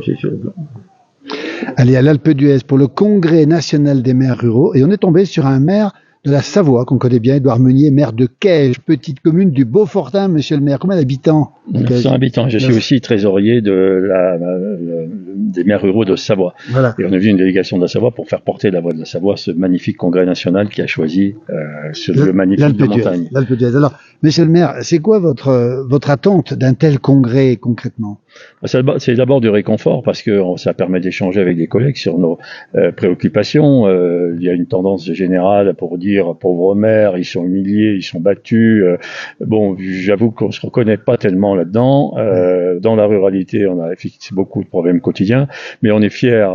aussi sur le plan. Allez à l'Alpe d'Huez pour le Congrès national des maires ruraux et on est tombé sur un maire de la Savoie qu'on connaît bien, Édouard Meunier, maire de Caige, petite commune du Beaufortin, monsieur le maire. Combien d'habitants? 900 habitants. Je suis aussi trésorier des maires ruraux de Savoie. Voilà. Et on est venu une délégation de la Savoie pour faire porter la voix de la Savoie, ce magnifique congrès national qui a choisi le magnifique de montagne. L'Alpe d'Huez. Alors, monsieur le maire, c'est quoi votre attente d'un tel congrès concrètement? C'est d'abord du réconfort parce que ça permet d'échanger avec des collègues sur nos préoccupations. Il y a une tendance générale pour dire pauvres maires, ils sont humiliés, ils sont battus. Bon, j'avoue qu'on se reconnaît pas tellement là-dedans. Dans la ruralité, on a effectivement beaucoup de problèmes quotidiens, mais on est fiers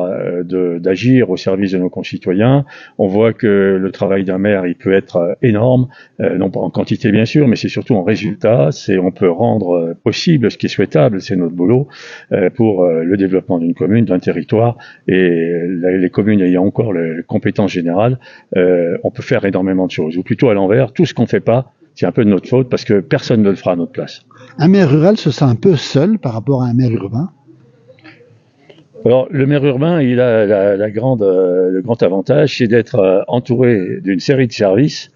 d'agir au service de nos concitoyens. On voit que le travail d'un maire, il peut être énorme, non pas en quantité bien sûr, mais c'est surtout en résultat. On peut rendre possible ce qui est souhaitable, c'est notre boulot pour le développement d'une commune, d'un territoire, et les communes ayant encore les compétences générales, on peut faire énormément de choses. Ou plutôt à l'envers, tout ce qu'on ne fait pas, c'est un peu de notre faute parce que personne ne le fera à notre place. Un maire rural se sent un peu seul par rapport à un maire urbain? Alors, le maire urbain, il a le grand avantage, c'est d'être entouré d'une série de services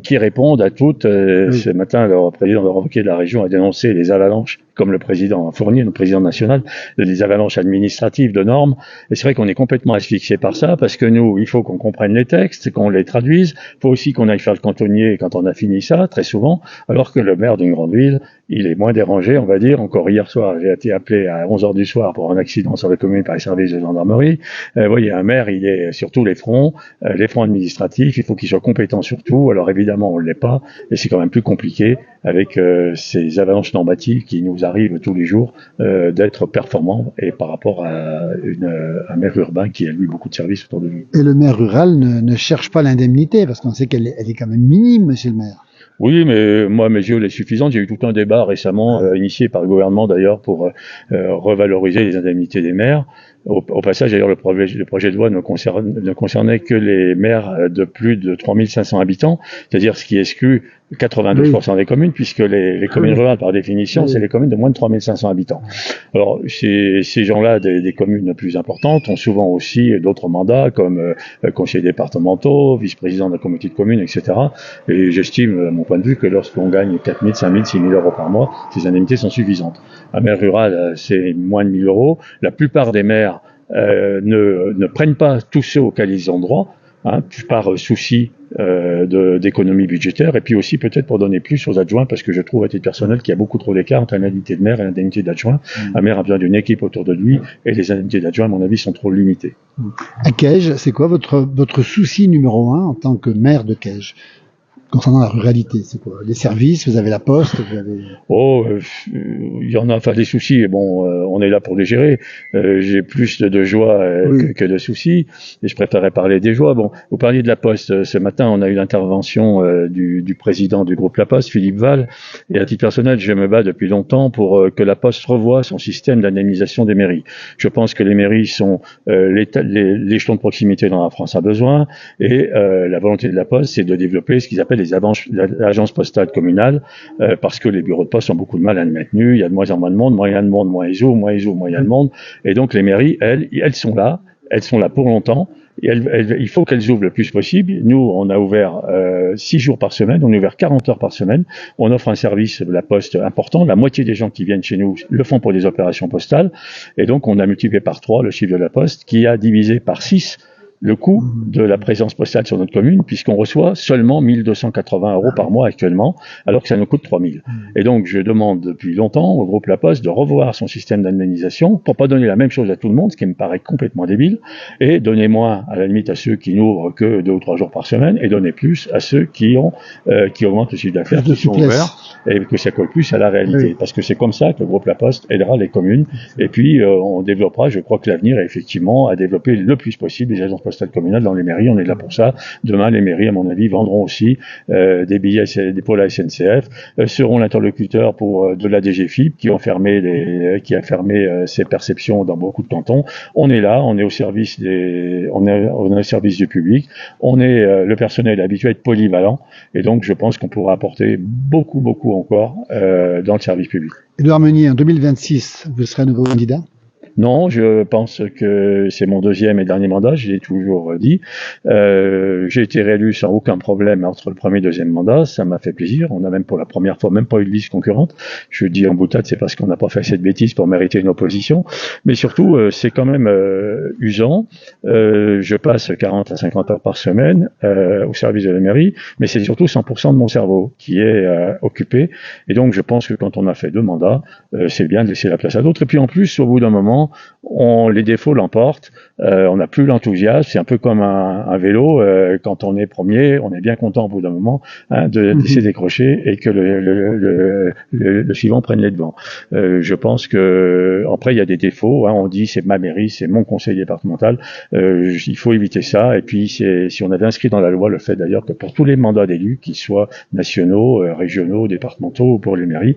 qui répondent à toutes. Oui. Ce matin, le président de l'Enquête de la région a dénoncé les avalanches, comme le président Fournier, notre président national, des avalanches administratives de normes. Et c'est vrai qu'on est complètement asphyxié par ça, parce que nous, il faut qu'on comprenne les textes, qu'on les traduise. Il faut aussi qu'on aille faire le cantonnier quand on a fini ça, très souvent, alors que le maire d'une grande ville, il est moins dérangé, on va dire. Encore hier soir, j'ai été appelé à 11h du soir pour un accident sur la commune par les services de gendarmerie. Vous voyez, un maire, il est sur tous les fronts administratifs, il faut qu'il soit compétent sur tout. Alors évidemment, on ne l'est pas, et c'est quand même plus compliqué avec ces avalanches normatives qui nous arrivent tous les jours d'être performants et par rapport à un maire urbain qui a lui beaucoup de services autour de lui. Et le maire rural ne cherche pas l'indemnité, parce qu'on sait qu'elle est quand même minime, monsieur le maire. Oui, mais moi, mes yeux, elle est suffisante. J'ai eu tout un débat récemment, initié par le gouvernement d'ailleurs, pour revaloriser les indemnités des maires. Au passage, d'ailleurs, le projet de loi ne concernait que les maires de plus de 3500 habitants, c'est-à-dire ce qui exclut 92% des communes, puisque les communes rurales, par définition, c'est les communes de moins de 3500 habitants. Alors, ces gens-là, des communes plus importantes, ont souvent aussi d'autres mandats, comme conseillers départementaux, vice-président de la communauté de communes, etc. Et j'estime, à mon point de vue, que lorsqu'on gagne 4 000, 5 000, 6 000 euros par mois, ces indemnités sont suffisantes. Un maire rural, c'est moins de 1 000 euros. La plupart des maires ne prennent pas tous ceux auxquels ils ont droit, par souci d'économie budgétaire, et puis aussi peut-être pour donner plus aux adjoints, parce que je trouve à titre personnel qu'il y a beaucoup trop d'écart entre l'indemnité de maire et l'indemnité d'adjoint. Un maire a besoin d'une équipe autour de lui, et les indemnités d'adjoint, à mon avis, sont trop limitées. À Caige, c'est quoi votre souci numéro 1 en tant que maire de Caige? Concernant la ruralité, c'est quoi? Les services, vous avez la poste, vous avez... Il y en a, enfin, des soucis, bon, on est là pour les gérer. J'ai plus de joie que de soucis, et je préférerais parler des joies. Bon, vous parliez de la poste. Ce matin, on a eu l'intervention du président du groupe La Poste, Philippe Val, et à titre personnel, je me bats depuis longtemps pour que La Poste revoie son système d'indemnisation des mairies. Je pense que les mairies sont l'échelon de proximité dont la France a besoin, et la volonté de La Poste, c'est de développer ce qu'ils appellent l'agence postale communale, parce que les bureaux de poste ont beaucoup de mal à être maintenus, il y a de moins en moins de monde, moins il y a de monde, moins ils ouvrent, moins il y a de monde, et donc les mairies, elles sont là pour longtemps, et il faut qu'elles ouvrent le plus possible. Nous, on a ouvert 6 jours par semaine, on a ouvert 40 heures par semaine, on offre un service de la poste important, la moitié des gens qui viennent chez nous le font pour des opérations postales, et donc on a multiplié par 3 le chiffre de la poste, qui a divisé par 6 le coût de la présence postale sur notre commune, puisqu'on reçoit seulement 1 280 euros par mois actuellement, alors que ça nous coûte 3 000. Et donc, je demande depuis longtemps au groupe La Poste de revoir son système d'indemnisation pour pas donner la même chose à tout le monde, ce qui me paraît complètement débile, et donner moins, à la limite, à ceux qui n'ouvrent que 2 ou 3 jours par semaine, et donner plus à ceux qui augmentent le chiffre d'affaires, qui sont ouverts, et que ça colle plus à la réalité. Parce que c'est comme ça que le groupe La Poste aidera les communes, et puis on développera, je crois que l'avenir est effectivement à développer le plus possible les agences postale communale dans les mairies, on est là pour ça. Demain, les mairies, à mon avis, vendront aussi des billets pour la SNCF, seront l'interlocuteur pour de la DGFiP qui a fermé ses perceptions dans beaucoup de cantons. On est là, on est au service on est au service du public, on est le personnel habitué à être polyvalent, et donc je pense qu'on pourra apporter beaucoup encore dans le service public. Édouard Meunier, en 2026, vous serez un nouveau candidat? Non, je pense que c'est mon deuxième et dernier mandat, je l'ai toujours dit. J'ai été réélu sans aucun problème entre le premier et le deuxième mandat, ça m'a fait plaisir. On a même pour la première fois même pas eu de liste concurrente. Je dis en boutade, c'est parce qu'on n'a pas fait cette bêtise pour mériter une opposition. Mais surtout, c'est quand même usant. Je passe 40 à 50 heures par semaine au service de la mairie, mais c'est surtout 100% de mon cerveau qui est occupé. Et donc, je pense que quand on a fait 2 mandats, c'est bien de laisser la place à d'autres. Et puis en plus, au bout d'un moment, les défauts l'emportent, on n'a plus l'enthousiasme, c'est un peu comme un vélo, quand on est premier, on est bien content au bout d'un moment de laisser décrocher et que le suivant prenne les devants. Je pense que après il y a des défauts, on dit c'est ma mairie, c'est mon conseil départemental, il faut éviter ça. Et puis si on avait inscrit dans la loi le fait d'ailleurs que pour tous les mandats d'élus, qu'ils soient nationaux, régionaux, départementaux ou pour les mairies,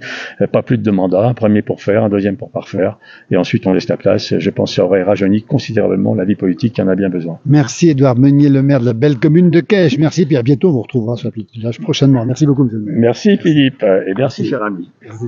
pas plus de 2 mandats, un premier pour faire, un deuxième pour parfaire, et ensuite on laisse la place. Je pense que ça aurait rajeuni considérablement la vie politique qui en a bien besoin. Merci Édouard Meunier, le maire de la belle commune de Caix. Merci, puis à bientôt, on vous retrouvera sur le petit village prochainement. Merci beaucoup, monsieur le maire. Merci Philippe, et merci cher ami. Merci.